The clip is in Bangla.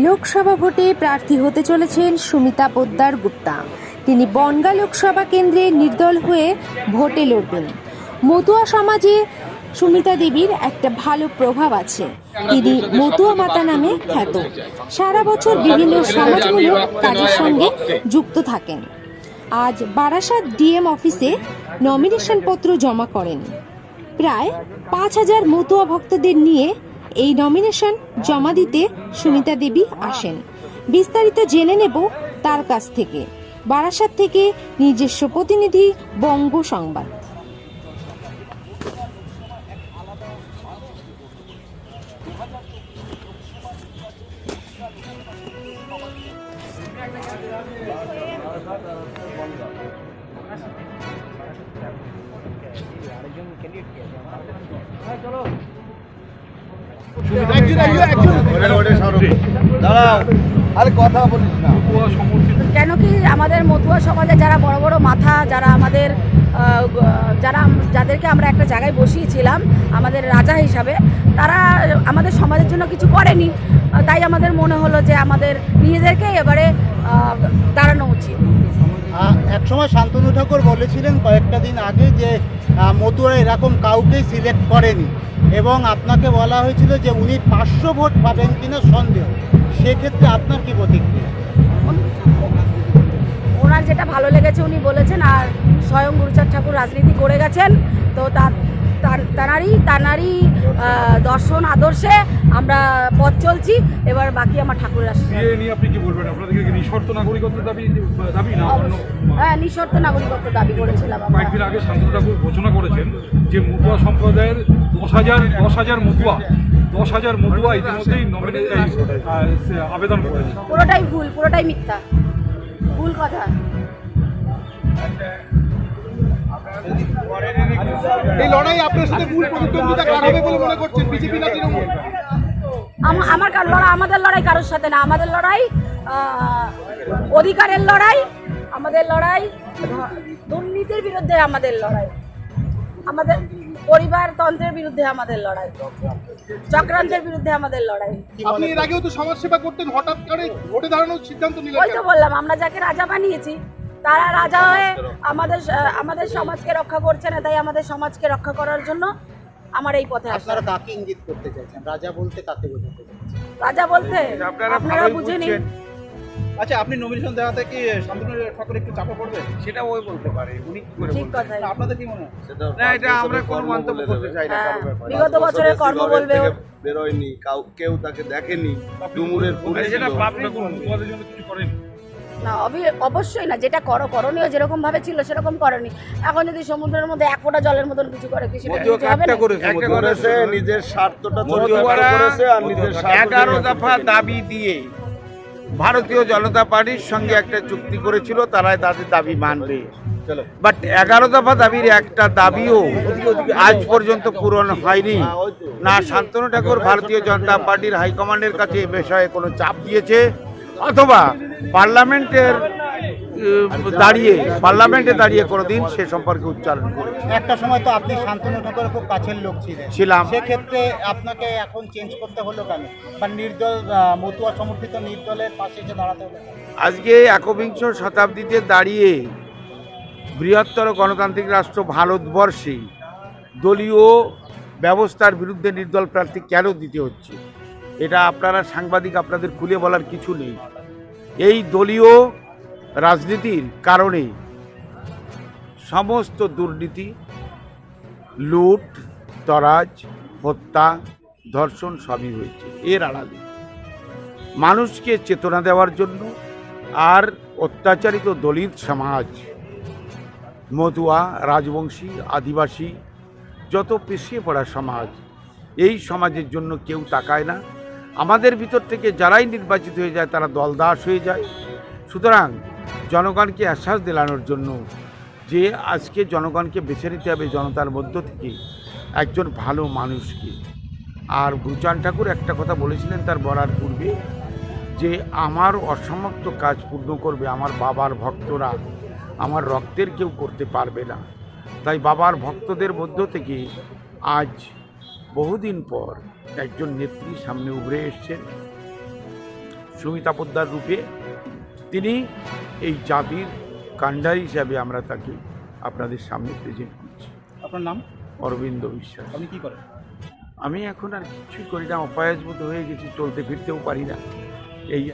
লোকসভা ভোটে প্রার্থী হতে চলেছেন সুমিতা পোদ্দার গুপ্তা। তিনি বনগাঁ লোকসভা কেন্দ্রে নির্দল হয়ে ভোটে লড়বেন। মতুয়া সমাজে সুমিতা দেবীর একটা ভালো প্রভাব আছে। তিনি মতুয়া মাতা নামে খ্যাত। সারা বছর বিভিন্ন সমাজমূলক কাজের সঙ্গে যুক্ত থাকেন। আজ বারাসাত ডিএম অফিসে নমিনেশন পত্র জমা করেন। প্রায় ৫,০০০ মতুয়া ভক্তদের নিয়ে এই নমিনেশন জমা দিতে সুমিতা দেবী আসেন। বিস্তারিত জেনে নেব তার কাছ থেকে। বারাসাত থেকে নিজস্ব প্রতিনিধি বঙ্গ সংবাদ। কেন কি আমাদের মতুয়া সমাজে যারা বড় বড় মাথা, যারা আমাদের যাদেরকে আমরা একটা জায়গায় বসিয়েছিলাম আমাদের রাজা হিসাবে, তারা আমাদের সমাজের জন্য কিছু করেনি। তাই আমাদের মনে হলো যে আমাদের নিজেদেরকে এবারে দাঁড়ানো উচিত। একসময় শান্তনু ঠাকুর বলেছিলেন কয়েকটা দিন আগে যে মতুয়ারা এরকম কাউকেই সিলেক্ট করেনি, এবং আপনাকে বলা হয়েছিল যে উনি 500 ভোট পাবেন কিনা সন্দেহ। সেক্ষেত্রে আপনার কি প্রতিক্রিয়া? ওনার যেটা ভালো লেগেছে উনি বলেছেন, আর স্বয়ং গুরুচাঁদ ঠাকুর রাজনীতি করে গেছেন, তো তানারই দর্শন আদর্শে আমরা পথ চলছি। এবার বাকি আমার ঠাকুরের আশীর্বাদ। আপনি কি বলবেন? আপনাদের নিঃশর্ত নাগরিকত্ব দাবি না? হ্যাঁ, নিঃশর্ত নাগরিকত্ব দাবি করেছিলাম। কয়েকদিন আগে শান্তনু ঠাকুর ঘোষণা করেছেন যে মতুয়া সম্প্রদায়ের 10,000 মতুয়া ইতিমধ্যেই আবেদন করেছে। পুরোটাই ভুল, পুরোটাই মিথ্যা, ভুল কথা। এই লড়াই আপনার সাথে মূল প্রতিদ্বন্দ্বিতা কার হবে বলে মনে করছেন? বিজেপি না তৃণমূল? আমাদের লড়াই কারোর সাথে না। আমাদের লড়াই অধিকারের লড়াই, আমাদের লড়াই দুর্নীতির বিরুদ্ধে, আমাদের লড়াই আমাদের পরিবারতন্ত্রের বিরুদ্ধে, আমাদের লড়াই চক্রান্তের বিরুদ্ধে, আমাদের লড়াই। আপনি এর আগেও তো সমাজসেবা করতেন, হঠাৎ করে ভোটে দাঁড়ানোর সিদ্ধান্ত নিলেন? ওই তো বললাম, আমরা যাকে রাজা বানিয়েছি তারা রাজা হয়ে আমাদের সমাজকে রক্ষা করছে না। তাই আমাদের সমাজকে রক্ষা করার জন্য আমার এই পথে আসা। আপনারা কাকে ইঙ্গিত করতে চাইছেন? রাজা বলতে কাকে বোঝাতে চাইছেন? রাজা বলতে আপনারা বুঝে নিন। আচ্ছা, আপনি নমিনেশন দেওয়াতে কি শান্তনু ঠাকুর একটু চাপে পড়বে? সেটা ওই বলতে পারে, উনি কি করে ঠিক বলবেন? কথা। আপনাদের কি মনে হয়? না, এটা আমরা কোনো মন্তব্য করতে চাই না কারো ব্যাপারে। বিগত বছরের কর্ম বলবে। বেরোয়নি, কেউ তাকে দেখেনি। ডুমুরের পুলিশ যেটা পাবলিক মতুয়াদের জন্য কিছু করেনি না, অবশ্যই না। যেটা করণীয় যেরকম ভাবে ছিল সেরকম করেনি। এখন যদি সমুদ্রের মধ্যে এক ফোঁটা জলের মতন কিছু করে, কিছু হবে না। করেছে, নিজের স্বার্থটা করেছে, আর নিজের 11 দফা দাবি দিয়ে ভারতীয় জনতা পার্টির সঙ্গে একটা চুক্তি করেছিল, তারা তাদের দাবি মানবে। বাট 11 দফা দাবির একটা দাবিও আজ পর্যন্ত পূরণ হয়নি। না শান্তনু ঠাকুর ভারতীয় জনতা পার্টির হাইকমান্ডের কাছে এ বিষয়ে কোনো চাপ দিয়েছে, অথবা পার্লামেন্টে দাঁড়িয়ে কোনোদিন সে সম্পর্কে উচ্চারণ করেছে। একটা সময় তো আপনি শান্তনু ঠাকুরের খুব কাছের লোক ছিলাম। সেক্ষেত্রে আপনাকে এখন চেঞ্জ করতে হলো কেন? বা নির্দল মতুয়া সমর্থিত নির্দলের পাশে এসে দাঁড়াতে হলো? আজকে 21শ শতাব্দীতে দাঁড়িয়ে বৃহত্তর গণতান্ত্রিক রাষ্ট্র ভারতবর্ষে দলীয় ব্যবস্থার বিরুদ্ধে নির্দল প্রার্থী কেন দিতে হচ্ছে, এটা আপনারা সাংবাদিক, আপনাদের খুলে বলার কিছু নেই। এই দলীয় রাজনীতির কারণে সমস্ত দুর্নীতি, লুট, তরাজ, হত্যা, ধর্ষণ সবই হয়েছে। এর আড়ালে মানুষকে চেতনা দেওয়ার জন্য আর অত্যাচারিত দলিত সমাজ, মতুয়া, রাজবংশী, আদিবাসী, যত পিছিয়ে পড়া সমাজ, এই সমাজের জন্য কেউ তাকায় না। আমাদের ভিতর থেকে যারাই নির্বাচিত হয়ে যায় তারা দলদাস হয়ে যায়। সুতরাং জনগণকে আশ্বাস দিলানোর জন্য যে আজকে জনগণকে বেছে নিতে হবে জনতার মধ্য থেকে একজন ভালো মানুষকে। আর গুরুচাঁদ ঠাকুর একটা কথা বলেছিলেন তার বলার পূর্বে, যে আমার অসমাপ্ত কাজ পূর্ণ করবে আমার বাবার ভক্তরা, আমার রক্তের কেউ করতে পারবে না। তাই বাবার ভক্তদের মধ্য থেকে আজ বহুদিন পর একজন নেত্রী সামনে উভরে এসছেন। সুমিতা পোদ্দার রূপে তিনি এই জাতির কাণ্ডার হিসাবে আমরা তাকে আপনাদের সামনে প্রেজেন্ট করছি। আপনার নাম? অরবিন্দ বিশ্বাস। আপনি কি করেন? আমি এখন আর কিছুই করি না, অপায়াস মতো হয়ে গেছি, চলতে ফিরতেও পারি না। এই